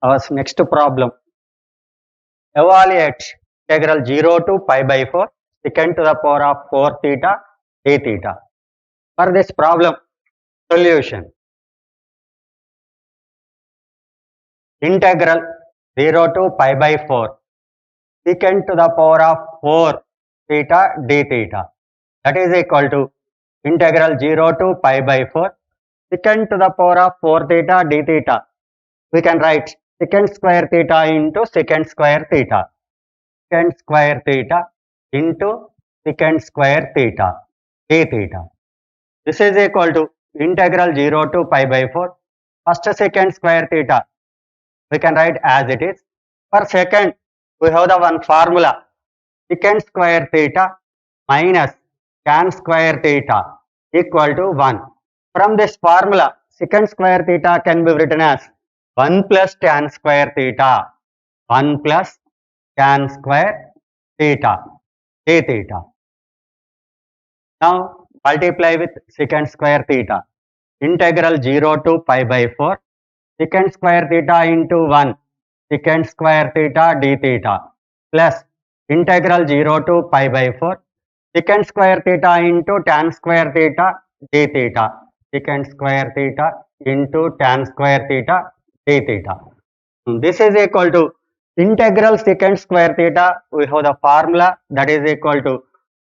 Our next problem. Evaluate integral 0 to pi by 4 secant to the power of 4 theta d theta. For this problem, solution. Integral 0 to pi by 4 secant to the power of 4 theta d theta. That is equal to integral 0 to pi by 4 secant to the power of 4 theta d theta. We can write secant square theta into secant square theta. Secant square theta into secant square theta d theta. This is equal to integral 0 to pi by 4 first secant square theta. We can write as it is. For second, we have the one formula secant square theta minus tan square theta equal to 1. From this formula, secant square theta can be written as 1 plus tan square theta, 1 plus tan square theta, d theta. Now multiply with secant square theta. Integral 0 to pi by 4 secant square theta into 1 secant square theta d theta plus integral 0 to pi by 4 secant square theta into tan square theta d theta, secant square theta into tan square theta d theta. This is equal to integral secant square theta. We have the formula that is equal to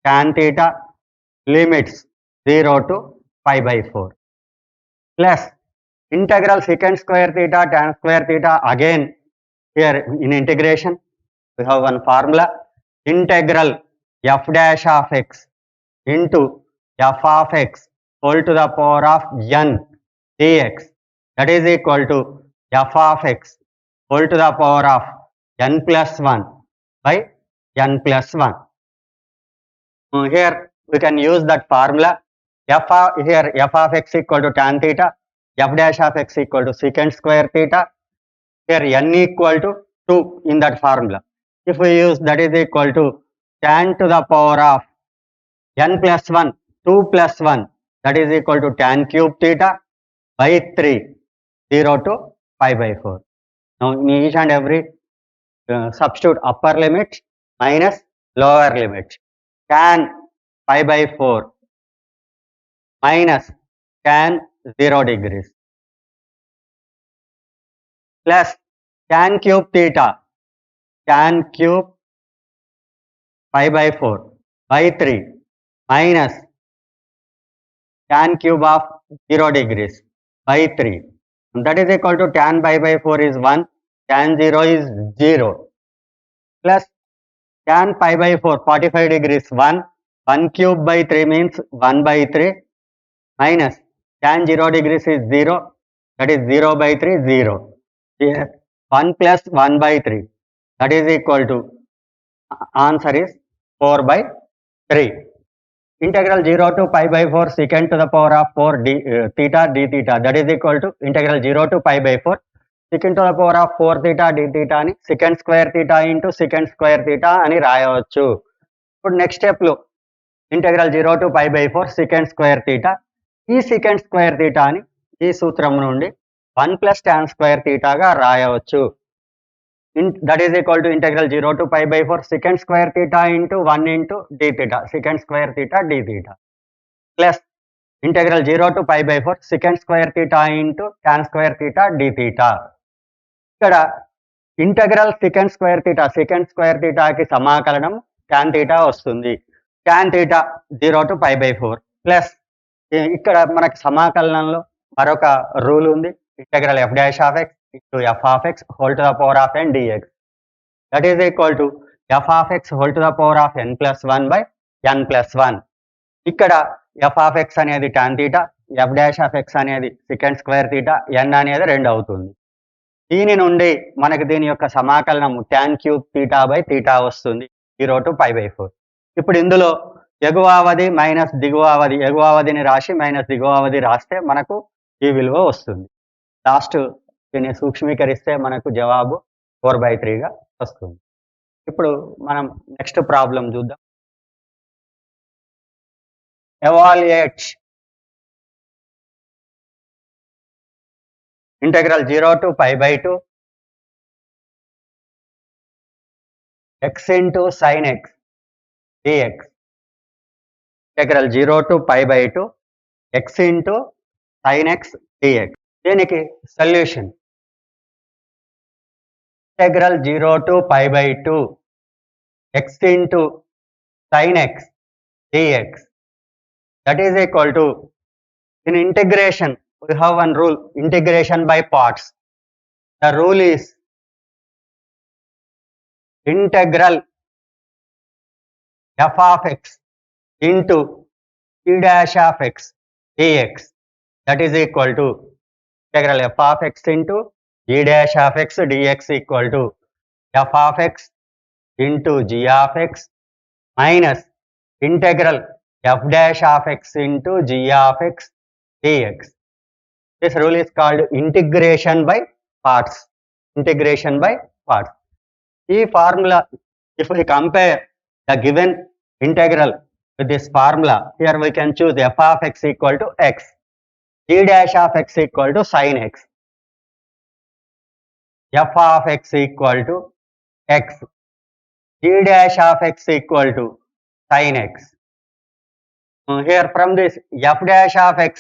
tan theta limits 0 to pi by 4 plus integral secant square theta tan square theta. Again here in integration we have one formula integral f dash of x into f of x whole to the power of n dx, that is equal to f of x whole to the power of n plus 1 by n plus 1. Here we can use that formula here f of x equal to tan theta, f dash of x equal to secant square theta. Here n equal to 2 in that formula. If we use that is equal to tan to the power of n plus 1, 2 plus 1, that is equal to tan cube theta by 3, 0 to pi by 4. Now in each and every substitute upper limit minus lower limit. Tan pi by 4 minus tan 0 degrees plus tan cube theta, tan cube pi by 4 by 3 minus tan cube of 0 degrees by 3. That is equal to tan pi by 4 is 1, tan 0 is 0 plus tan pi by 4 45 degrees 1 cube by 3 means 1 by 3 minus tan 0 degrees is 0, that is 0 by 3 0. Here 1 plus 1 by 3, that is equal to answer is 4 by 3. Integral 0 to pi by 4 secant to the power of 4 theta d theta, that is equal to integral 0 to pi by 4 secant to the power of 4 theta d theta అని secant square theta into secant square theta అని రాయవచ్చు. ఇప్పుడు next step లో integral 0 to pi by 4 secant square theta, ఈ secant square theta అని ఈ సూత్రం నుండి 1 plus tan square theta గా రాయవచ్చు. That is equal to integral 0 to pi by 4 secant square theta into 1 into d theta, secant square theta d theta plus integral 0 to pi by 4 secant square theta into tan square theta d theta. ఇక్కడ integral secant square theta కి సమాకలనం tan theta వస్తుంది. tan theta 0 to pi by 4 plus ఇక్కడ మనకి సమాకలనంలో మరొక rule ఉంది integral f dash of x into f of x whole to the power of n dx, that is equal to f of x whole to the power of n plus 1 by n plus 1. ఇక్కడ f of x అనేది tan theta, f dash of x అనేది secant square theta, n అనేది 2 అవుతుంది. దీని నుండి మనకి దీని యొక్క సమాకలనం tan cube theta by theta వస్తుంది 0 to pi by 4. ఇప్పుడు ఇందులో ఎగువ అవధి మైనస్ దిగువ అవధి, ఎగువ అవధిని రాసి మైనస్ దిగువ అవధి రాస్తే మనకు ఈ విలువ వస్తుంది. లాస్ట్ దీన్ని సూక్ష్మీకరిస్తే మనకు జవాబు 4/3 గా వస్తుంది. ఇప్పుడు మనం నెక్స్ట్ ప్రాబ్లం చూద్దాం. Evaluate integral 0 to pi by 2 x into sin x dx. Integral 0 to pi by 2 x into sin x dx. దీనికి solution integral 0 to pi by 2 x into sin x dx. That is equal to, in integration we have one rule, integration by parts. The rule is integral f of x into g dash of x dx. That is equal to integral f of x into g dash of x dx equal to f of x into g of x minus integral f dash of x into g of x dx. This rule is called integration by parts. Integration by parts. This formula, if we compare the given integral with this formula, here we can choose f of x equal to x, g dash of x equal to sin x, f of x equal to x, g dash of x equal to sin x. Here from this f dash of x,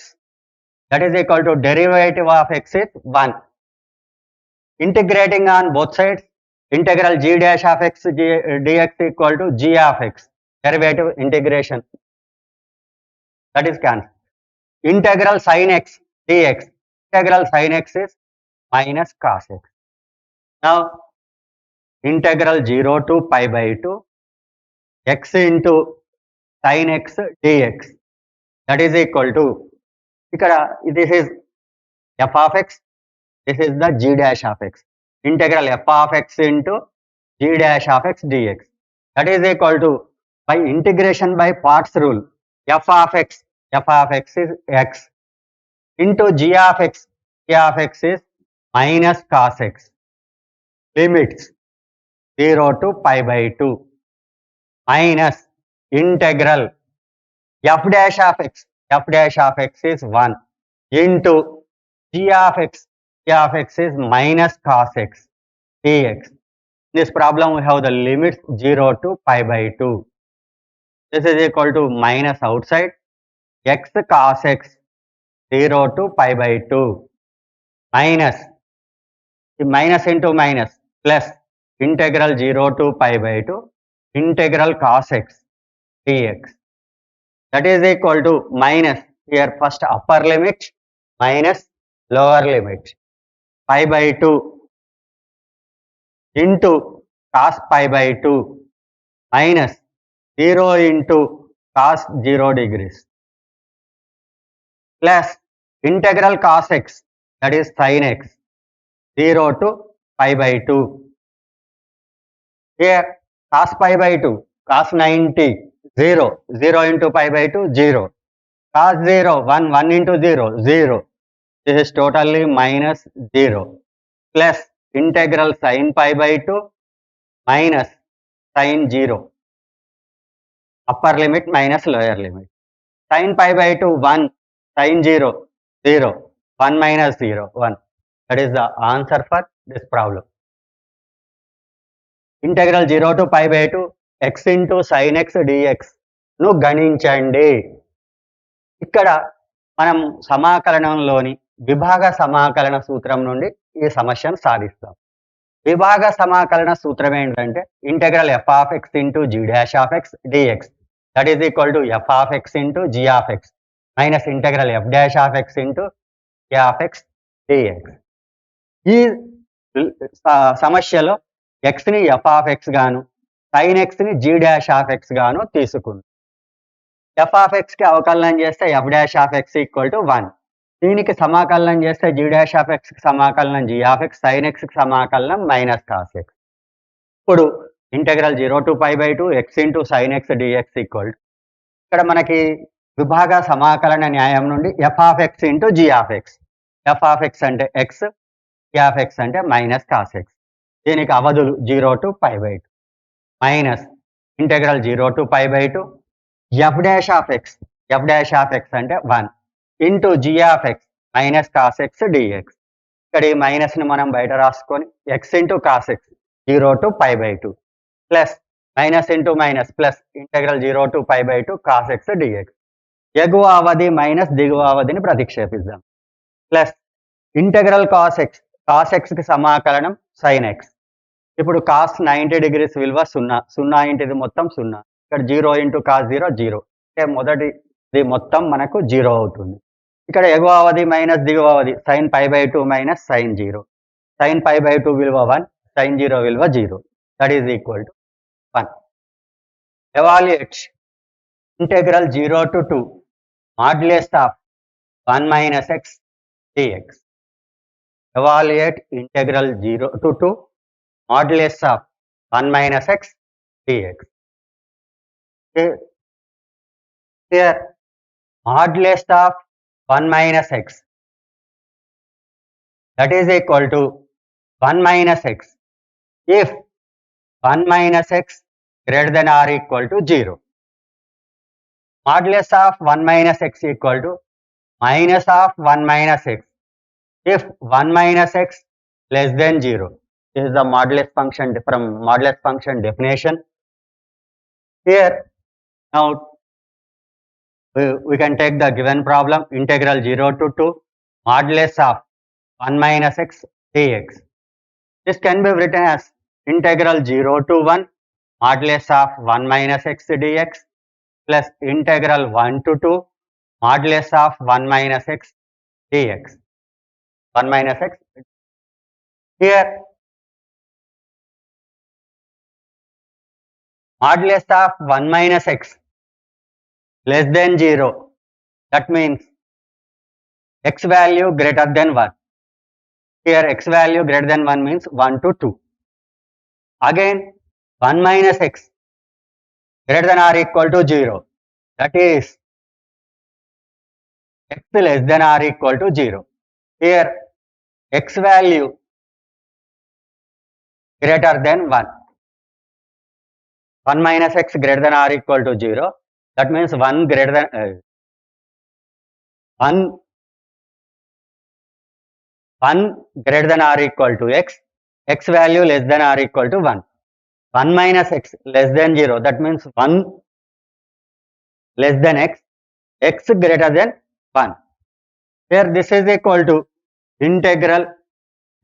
that is equal to derivative of x is 1. Integrating on both sides, integral g dash of x dx equal to g of x. Derivative integration, that is cancelled. Integral sin x dx. Integral sin x is minus cos x. Now integral 0 to pi by 2 x into sin x dx. That is equal to, this is f of x, this is the g dash of x. Integral f of x into g dash of x dx. That is equal to, by integration by parts rule, f of x is x into g of x is minus cos x. Limits 0 to pi by 2 minus integral f dash of x is 1 into g of x is minus cos x dx. In this problem we have the limits 0 to pi by 2. This is equal to minus outside x cos x 0 to pi by 2 minus into minus plus integral 0 to pi by 2 integral cos x dx. That is equal to minus, here first upper limit minus lower limit, pi by 2 into cos pi by 2 minus 0 into cos 0 degrees plus integral cos x, that is sin x 0 to pi by 2. Here cos pi by 2, cos 90, 0, 0 into pi by 2, 0, cos 0, 1 into 0, 0. This is totally minus 0 plus integral sin pi by 2 minus sin 0, upper limit minus lower limit. Sin pi by 2, 1, sin 0, 0, 1 minus 0, 1. That is the answer for this problem. Integral 0 to pi by 2 x into sin x dx ను గణించండి. ఇక్కడ మనం సమాకలనంలోని విభాగ సమాకలన సూత్రం నుండి ఈ సమస్యను సాధిస్తాం. విభాగ సమాకలన సూత్రం ఏంటంటే integral f of x into g dash of x dx, that is equal to f of x into g of x minus integral f dash of x into g of x dx. ఈ సమస్యలో x ని f of x గాను sin x ని g dash of x గాను తీసుకుంది. f of x కి అవకలనం చేస్తే f dash of x equal to 1. దీనికి సమాకలనం చేస్తే g dash of x కి సమాకలనం g of x, sin x కి సమాకలనం minus cos x. ఇప్పుడు integral 0 to pi by 2 x into sin x dx equal to, ఇక్కడ మనకి విభాగ సమాకలన న్యాయం నుండి f of x into g of x. f of x అంటే x, g of x అంటే minus cos x. దీనికి అవధులు 0 to pi by 2 minus integral 0 to pi by 2 f dash of x అంటే 1 into g of x minus cos x dx. ఇక్కడ ఈ మైనస్ని మనం బయట రాసుకొని x into cos x 0 to pi by 2 plus minus into minus plus integral 0 to π/2 cos x dx. ఎగువ అవధి minus దిగువ అవధిని ప్రతిక్షేపిద్దాం. Plus integral cos ఎక్స్కి సమాకలనం sign X. ఇప్పుడు cos 90 degrees విలువ 0, 0 ఇంటిది మొత్తం 0, ఇక్కడ 0 ఇంటూ కాస్ 0 0, అంటే మొదటిది మొత్తం మనకు 0 అవుతుంది. ఇక్కడ ఎగువ అవధి మైనస్ దిగువ అవధి సైన్ π/2 మైనస్ సైన్ 0, సైన్ π/2 విలువ 1, సైన్ 0 విలువ 0, that is equal to 1. Evaluate integral 0 to 2 modulus of 1 minus X dx. Evaluate integral 0 to 2 modulus of 1 minus x dx. Okay. Here modulus of 1 minus x, that is equal to 1 minus x if 1 minus x greater than or equal to 0. Modulus of 1 minus x equal to minus of 1 minus x if 1 minus x less than 0. This is the modulus function from modulus function definition. Here now we can take the given problem, integral 0 to 2 modulus of 1 minus x dx. This can be written as integral 0 to 1 modulus of 1 minus x dx plus integral 1 to 2 modulus of 1 minus x dx. 1 minus x. Here modulus of 1 minus x less than 0, that means x value greater than 1. Here x value greater than 1 means 1 to 2. Again 1 minus x greater than or equal to 0, that is x less than or equal to 0. Here x value greater than 1. 1 minus x greater than or equal to 0, that means 1 greater than 1 greater than or equal to x, x value less than or equal to 1. 1 minus x less than 0, that means 1 less than x, x greater than 1. Here this is equal to integral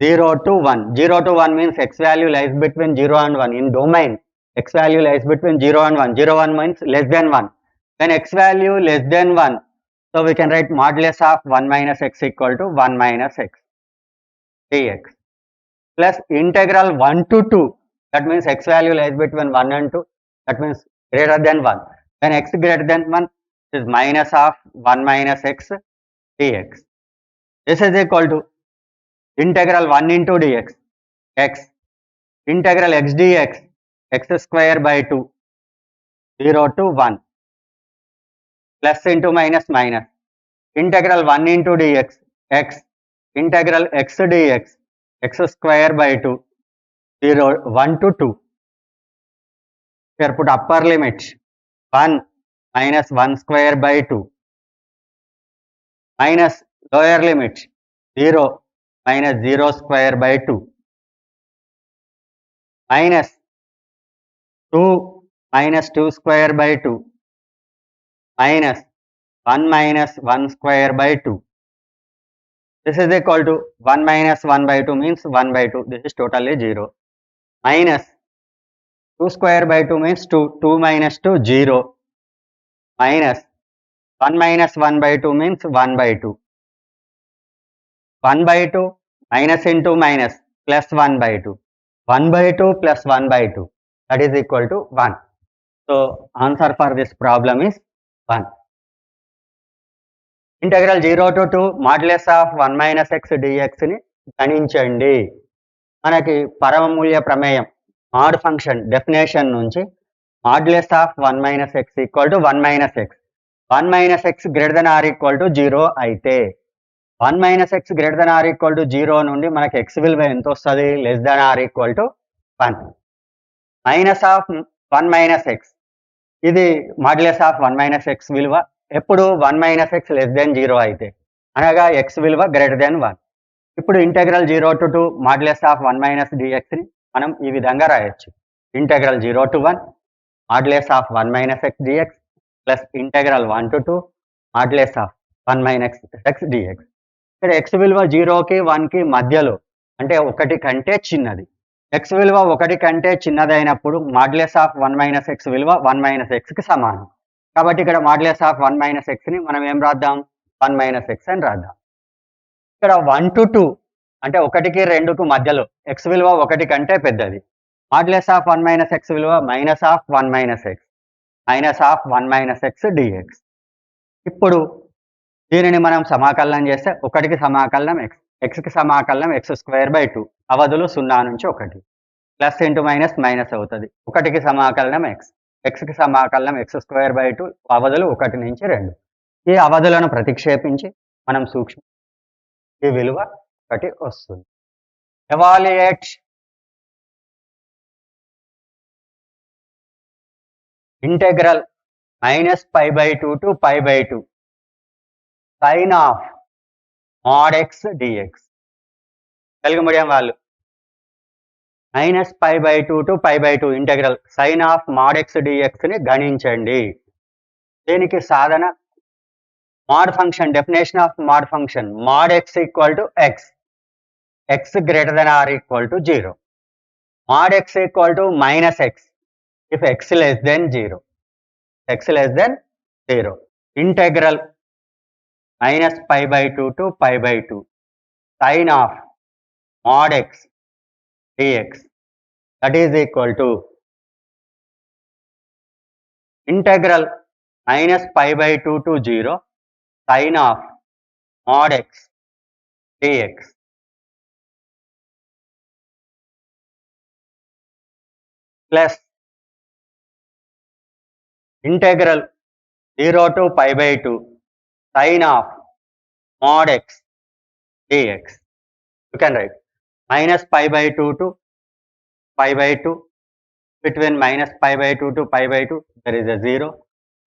0 to 1. 0 to 1 means x value lies between 0 and 1. In domain, x value lies between 0 and 1. 0, 1 means less than 1. When x value less than 1, so we can write modulus of 1 minus x equal to 1 minus x dx plus integral 1 to 2, that means x value lies between 1 and 2, that means greater than 1. When x greater than 1 is minus of 1 minus x dx. This is equal to integral 1 into dx x, integral x dx x square by 2, 0 to 1, plus into minus minus, integral 1 into dx x, integral x dx x square by 2, 0, 1 to 2. Here put upper limit 1 minus 1 square by 2 minus lower limit 0 minus 0 square by 2 minus 2 minus 2 square by 2 minus 1 minus 1 square by 2. This is equal to 1 minus 1 by 2 means 1 by 2. This is totally 0. Minus 2 square by 2 means 2. 2 minus 2, 0. Minus 1 minus 1 by 2 means 1 by 2. 1 by 2 minus into minus plus 1 by 2. 1 by 2 plus 1 by 2. That is equal to 1. So answer for this problem is 1. Integral 0 to 2 modulus of 1 minus x dx ని గణించండి. మనకి పరమమూల్య ప్రమేయం mod function definition నుంచి modulus of 1 minus x equal to 1 minus x. 1 minus x greater than or equal to 0 అయితే 1 minus x greater than or equal to 0 నుండి మనకి x విలువ ఎంత వస్తుంది? less than or equal to 1. Minus of 1 minus x, ఇది modulus of 1 minus x విలువ ఎప్పుడు 1 minus x less than 0 అయితే, అనగా x విలువ greater than 1. ఇప్పుడు integral 0 to 2 modulus of 1 minus dx ని మనం ఈ విధంగా రాయొచ్చు. Integral 0 to 1 modulus of 1 minus x dx plus integral 1 to 2 modulus of 1 minus x dx. ఇక్కడ ఎక్స్ విలువ 0కి 1కి మధ్యలో అంటే 1 కంటే చిన్నది. ఎక్స్ విలువ 1 కంటే చిన్నదైనప్పుడు మాడ్యులస్ ఆఫ్ 1 మైనస్ ఎక్స్ విలువ 1 మైనస్ ఎక్స్కి సమానం. కాబట్టి ఇక్కడ మాడ్యులస్ ఆఫ్ 1 మైనస్ ఎక్స్ని మనం ఏం రాద్దాం, 1 మైనస్ ఎక్స్ అని రాద్దాం. ఇక్కడ 1 to 2 అంటే 1కి 2కు మధ్యలో ఎక్స్ విలువ 1 కంటే పెద్దది. మాడ్యులస్ ఆఫ్ 1 మైనస్ ఎక్స్ విలువ minus of 1 minus x minus of 1 minus x dx. ఇప్పుడు దీనిని మనం సమాకలనం చేస్తే 1కి సమాకలనం ఎక్స్, ఎక్స్కి సమాకలనం ఎక్స్ స్క్వేర్ బై 2, అవధులు 0 నుంచి 1, ప్లస్ ఇంటూ మైనస్ మైనస్ అవుతుంది. 1కి సమాకలనం ఎక్స్, ఎక్స్కి సమాకలనం ఎక్స్ స్క్వేర్ బై 2, అవధులు 1 నుంచి 2. ఈ అవధులను ప్రతిక్షేపించి మనం సూక్ష్మ ఈ విలువ 1 వస్తుంది. Evaluate integral -π/2 to π/2 sin of mod x dx. Telugu medium వాళ్ళు -π/2 to π/2 integral sin of mod x dx ని గణించండి. దీనికి సాధన mod function, definition of mod function mod x equal to x, x greater than or equal to 0, mod x equal to minus x if x less than 0, x less than 0. Integral -π/2 to π/2 sin of mod x dx, that is equal to integral -π/2 to 0 sin of mod x dx plus integral 0 to π/2 sin of mod x dx. You can write -π/2 to π/2, between -π/2 to π/2 there is a 0,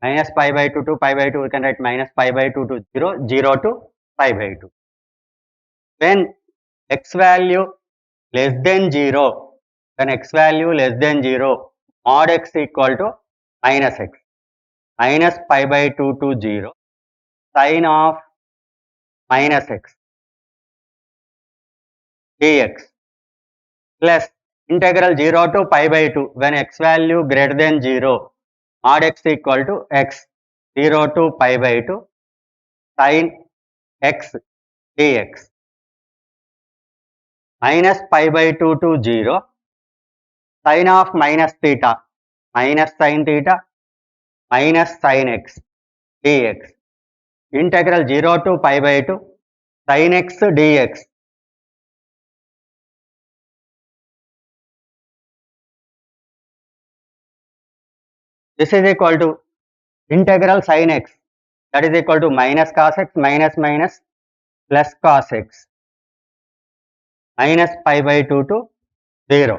-π/2 to π/2 we can write -π/2 to 0, 0 to π/2. When x value less than 0, when x value less than 0, mod x equal to minus x, -π/2 to 0 sin of minus x dx plus integral 0 to π/2 when x value greater than 0, mod x equal to x, 0 to π/2 sin x dx -π/2 to 0 sin of minus theta, minus sin theta minus sin x dx, integral 0 to π/2 sin x dx this is equal to integral sin x, that is equal to minus cos x minus minus plus cos x -π/2 to 0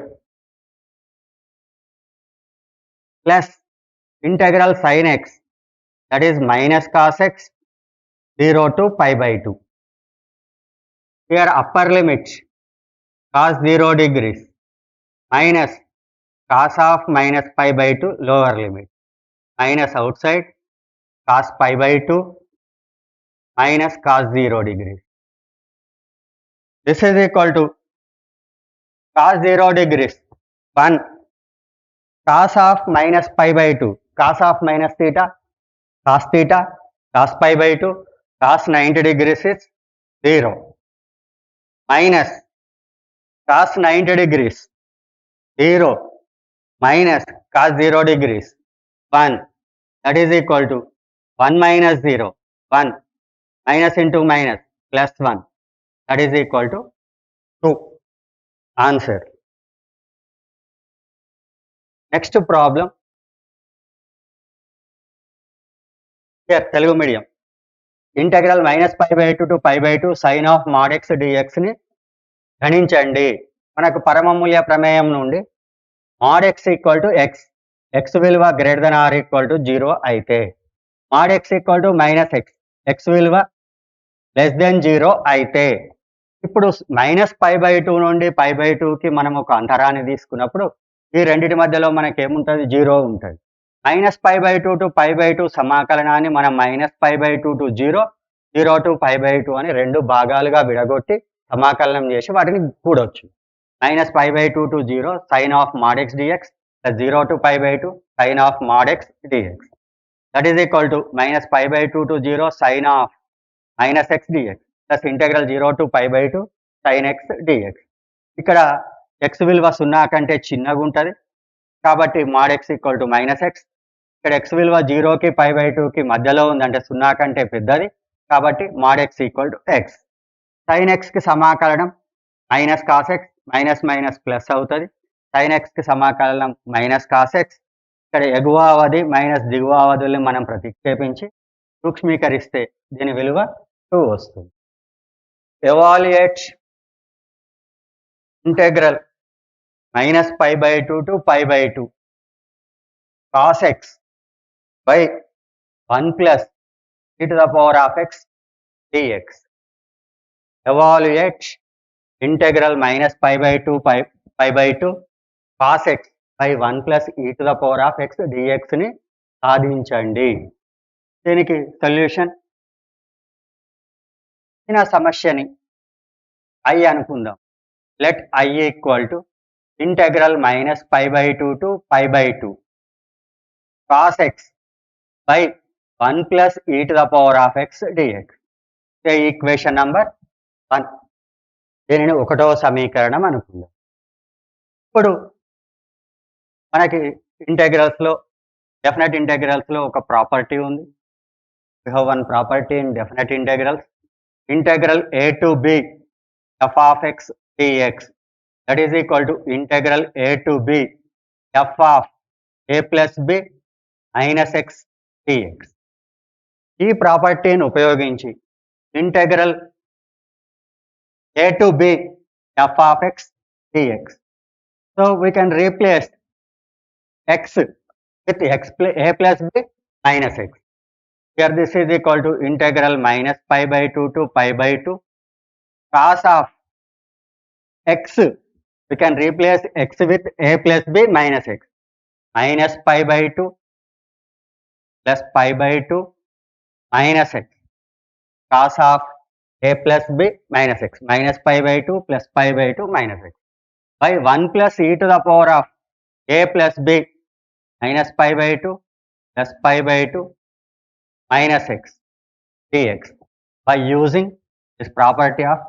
plus integral sin x, that is minus cos x 0 to π/2. Here upper limit cos 0 degrees minus cos of minus π/2 lower limit, minus outside cos π/2 minus cos 0 degrees. This is equal to cos 0 degrees 1, cos of minus π/2, cos of minus theta, cos π/2, cos 90 degrees is 0, minus cos 90 degrees 0 minus cos 0 degrees 1, that is equal to 1 minus 0, 1, minus into minus plus 1, that is equal to 2. Answer. Next problem. Here Telugu medium. Integral -π/2 to π/2 sin of mod x dx ని గణించండి. మనకు పరమమూల్య ప్రమేయం నుండి mod x equal to x, x విలువ greater than or equal to 0 అయితే mod x equal to minus x, x విలువ less than 0 అయితే ఇప్పుడు -π/2 నుండి π/2కి మనం ఒక అంతరాన్ని తీసుకున్నప్పుడు ఈ రెండిటి మధ్యలో మనకేముంటది? 0 ఉంటది. -π/2 టు π/2 సమాకలనాన్ని మనం -π/2 టు 0, 0 టు π/2 అని 2 భాగాలుగా విడగొట్టి సమాకలనం చేసి వాటిని కూడొచ్చు. -π/2 to 0 sin of mod x dx plus 0 to π/2 sin of mod x dx. That is equal to -π/2 to 0 sin of -x dx plus integral 0 to π/2 sin x dx. ఇక్కడ x విలువ 0 కంటే చిన్నగుంటది. కాబట్టి mod x equal to -x. ఇక్కడ x విలువ 0కి π/2కి మధ్యలో ఉంది, అంటే 0 కంటే పెద్దది. కాబట్టి mod x equal to x. sin xకి సమాకలనం minus cos x minus minus plus అవుతుంది. sin xకి సమాకలనం మైనస్ cos x. ఇక్కడ ఎగువ అవధి మైనస్ దిగువ అవధుల్ని మనం ప్రతిక్షేపించి సూక్ష్మీకరిస్తే దీని విలువ 2 వస్తుంది. Evaluate integral -π/2 to π/2 cos x by 1 plus e to the power of x dx. Evaluate integral -π/2 π/2 cos x by 1 plus e to the power of x dx ని సాధించండి. దీనికి సొల్యూషన్ ఈ సమస్యని I అనుకుందాం. Let I equal to integral -π/2 to π/2 cos x by 1 plus e to the power of x dx. Equation number 1. దీనిని 1వ సమీకరణం అనుకుందాం. ఇప్పుడు మనకి ఇంటెగ్రల్స్లో డెఫినెట్ ఇంటెగ్రల్స్లో ఒక ప్రాపర్టీ ఉంది. We have one property in definite integrals. Integral a to b f of x dx, that is equal to integral a to b f of a plus b minus x dx. ఈ ప్రాపర్టీని ఉపయోగించి integral a to b f of x dx. So we can replace x with a plus b minus x. Here this is equal to integral -π/2 to π/2 cos of x. We can replace x with a plus b minus x. -π/2 plus π/2 minus x cos of a plus b minus x. -π/2 plus π/2 minus x by 1 plus e to the power of a plus b minus π/2 plus π/2 minus x dx by using this property of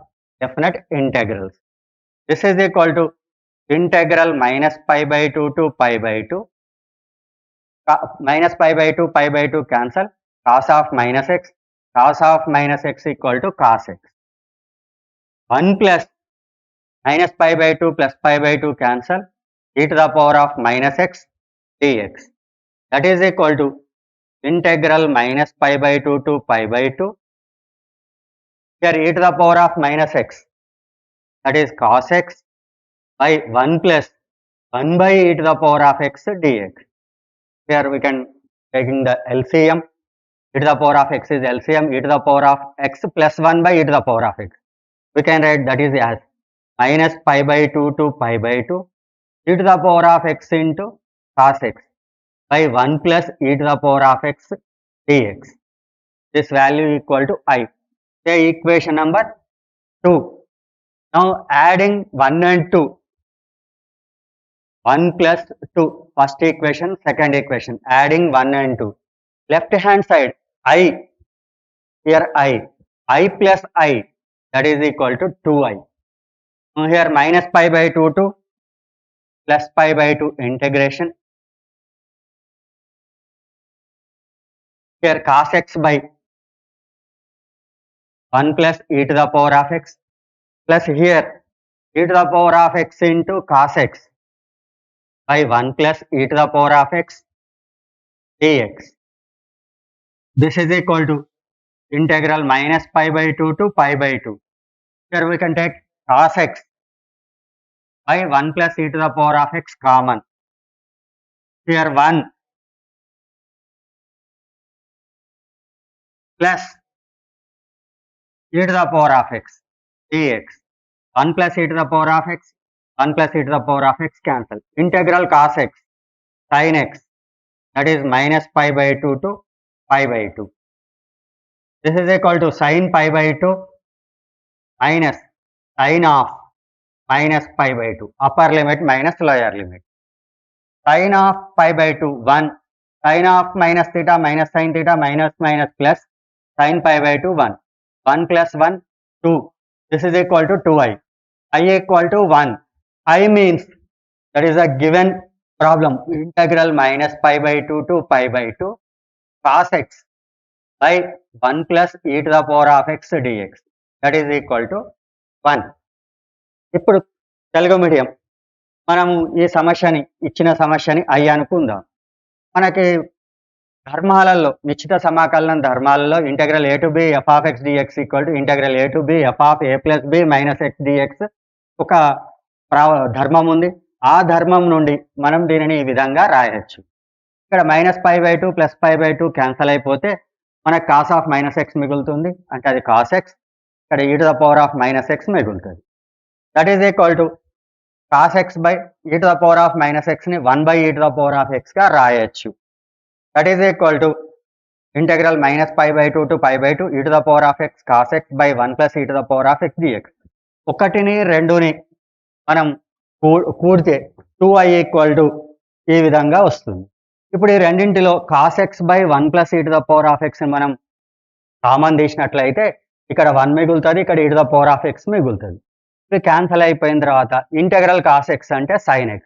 definite integrals. This is equal to integral -π/2 to π/2 -π/2 π/2 cancel, cos of minus x equal to cos x. 1 plus -π/2 plus π/2 cancel, e to the power of minus x dx. That is equal to integral -π/2 to π/2. Here e to the power of minus x, that is cos x, by 1 plus 1 by e to the power of x dx. Here we can taking the LCM. E to the power of x is LCM, e to the power of x plus 1 by e to the power of x. We can write that is as -π/2 to π/2 e to the power of x into cos x by 1 plus e to the power of x dx. This value equal to I. Say equation number 2. Now adding 1 and 2. 1 plus 2. First equation, second equation. Adding 1 and 2. Left hand side, I. Here I. I plus I. That is equal to 2I. Now here -π/2 to +π/2 integration. Here cos x by 1 plus e to the power of x plus here e to the power of x into cos x by 1 plus e to the power of x dx. This is equal to integral -π/2 to π/2. Here we can take cos x by 1 plus e to the power of x common. Here 1 plus e to the power of x dx. 1 plus e to the power of x 1 plus e to the power of x cancel. Integral cos x sin x, that is minus pi by 2 to pi by 2. This is equal to sin pi by 2 minus sin of minus pi by 2. Upper limit minus lower limit. Sin of pi by 2 1. Sin of minus theta minus sin theta minus minus plus sin pi by 2 1. 1 plus 1 2. This is equal to 2i. I equal to 1. I means that is a given problem. Integral minus pi by 2 to pi by 2 cos x by 1 plus e to the power of x dx. That is equal to 1. ఇప్పుడు Telugu medium మనము ఈ సమస్యని ఇచ్చిన సమస్యని I అనుకుందాం. మనకి ధర్మాలలో నిశ్చిత సమాకలనం ధర్మాలలో integral a to b f of x dx equal to integral a to b f of a plus b minus x dx ఒక ధర్మం ఉంది. ఆ ధర్మం నుండి మనం దీనిని ఈ విధంగా రాయొచ్చు. ఇక్కడ minus pi by 2 plus pi by 2 cancel అయిపోతే మనకు కాస్ ఆఫ్ మైనస్ ఎక్స్ మిగులుతుంది, అంటే అది కాస్ ఎక్స్. ఇక్కడ e to the power of minus x మిగులుతుంది. That is equal to cos x by e to the power of minus ఎక్స్ని 1 by e to the power of xగా రాయొచ్చు. That is equal to integral minus pi by 2 to pi by 2 e to the power of x cos x by 1 plus e to the power of x dx. ఒకటిని రెండుని మనం కూడితే 2i equal to ఈ విధంగా వస్తుంది. ఇప్పుడు ఈ రెండింటిలో cos x by 1 plus e to the power of x మనం కామన్ తీసినట్లయితే ఇక్కడ 1 మిగులుతుంది, ఇక్కడ e to the power of x మిగులుతుంది. ఇది క్యాన్సల్ అయిపోయిన తర్వాత ఇంటెగ్రల్ cos x అంటే sin x.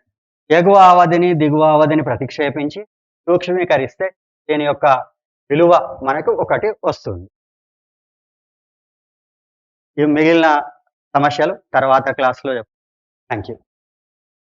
ఎగువ అవధిని దిగువ అవధిని ప్రతిక్షేపించి సూక్ష్మీకరిస్తే దీని యొక్క విలువ మనకు 1 వస్తుంది. ఈ మిగిలిన సమస్యలు తర్వాత క్లాస్లో చెప్తాను. Thank you.